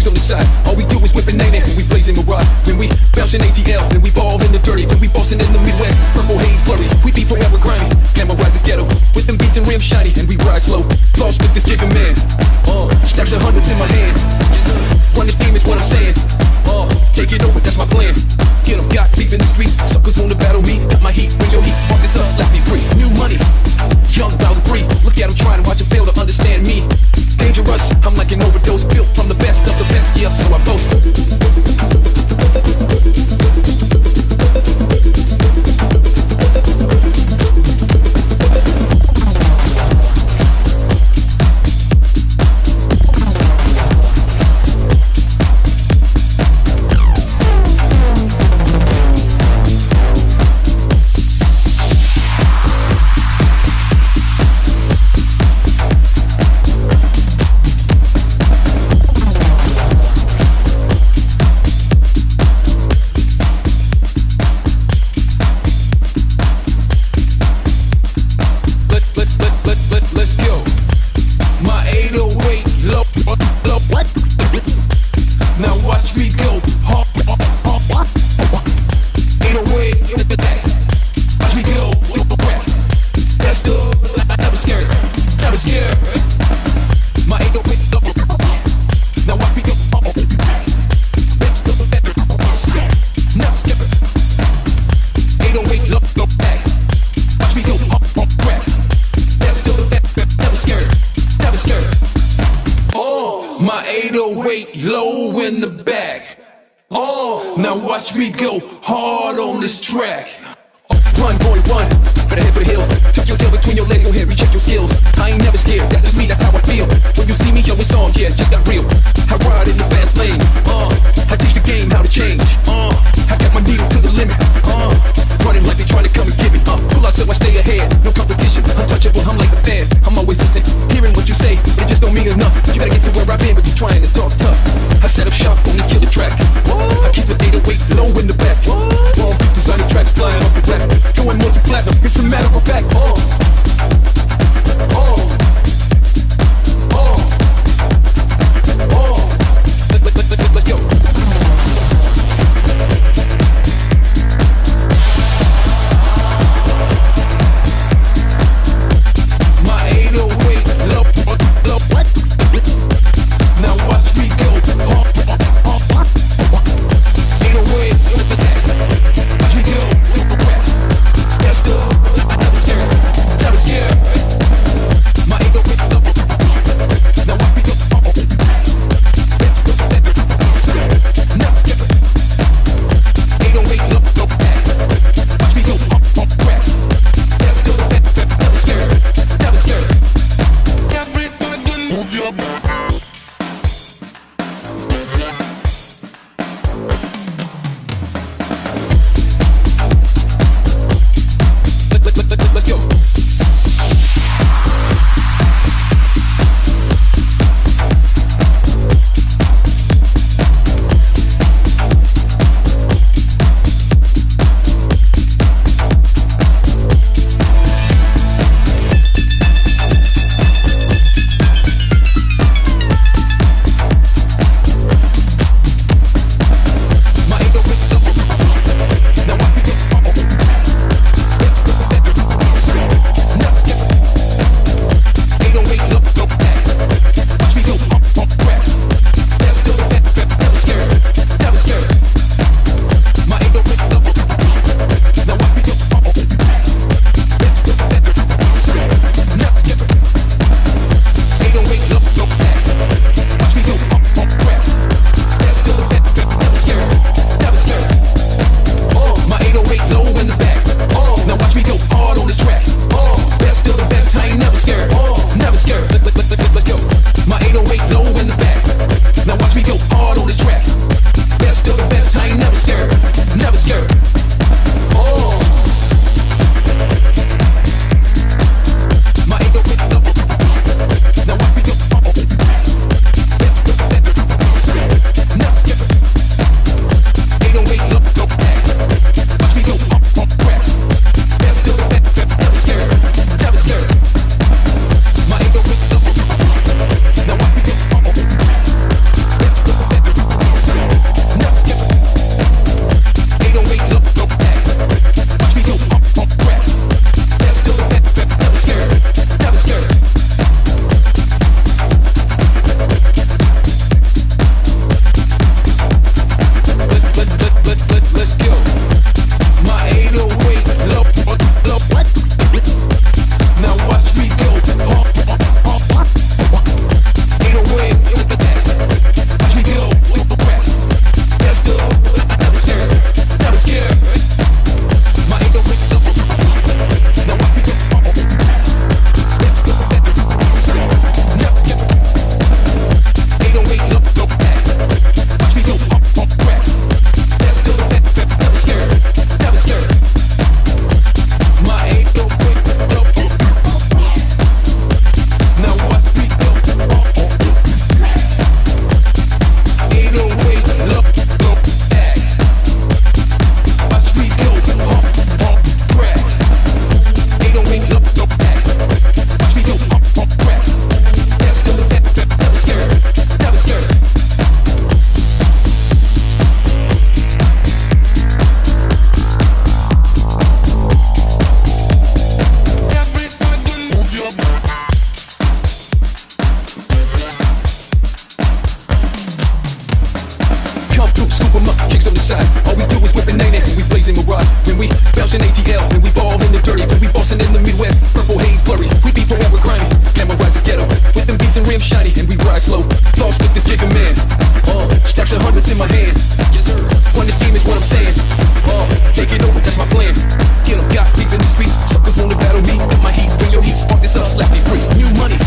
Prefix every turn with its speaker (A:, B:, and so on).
A: drinks on the side. All we do is whipping 90 when we blazing a ride. When we bouncing ATL, then we ball in the dirty. Then we bossing in the Midwest, purple haze blurry. We be forever grimy, glamorize this ghetto with them beats and rims shiny, and we ride slow. Lost with this jigger man. Stacks of hundreds in my hand. Run this game is what I'm saying. Take it over, that's my plan. Get 'em, got beef in the streets. Suckers wanna battle me. Got my heat, bring your heat. Spark this up, slap these grease. New money, young bout to breathe. Look at 'em trying to watch 'em fail to understand me. Dangerous, I'm like an overdose. Built from the best of the best, yeah, so I boast. Watch me go hard on this track. Run, boy, run. Better head for the hills. Tuck your tail between your legs, go ahead, recheck your skills. I ain't never scared, that's just me, that's how I feel. When you see me, yo, it's on, yeah, just got real. I ride in the fast lane. I teach the game how to change. I got my needle to the limit. Running like they trying to come and get me. Pull out so I stay ahead. No competition, untouchable, I'm like a fan. I'm always listening, hearing what you say, but it just don't mean enough. You gotta get to where I've been, but you trying to talk tough. I set up shop on this killer track. I keep the 808 low in the back. Long beat designer tracks flying off the back. Going multi-platinum, it's a matter of fact. Come through, scoop 'em up, kicks on the side. All we do is whip and nail it, we blazing Mirage. When we bounce in ATL, when we ball in the dirty, when we bossin' in the Midwest, purple haze blurry. We beat forever grimy, memorize this ghetto. With them beats and rims shiny, and we ride slow. Lost with this jigger man. Stacks of hundreds in my hand. Run this game is what I'm saying. Take it over, that's my plan. Get 'em, got deep in the streets. Suckers wanna battle me. Got my heat, bring your heat, spark this up, slap these streets. New money,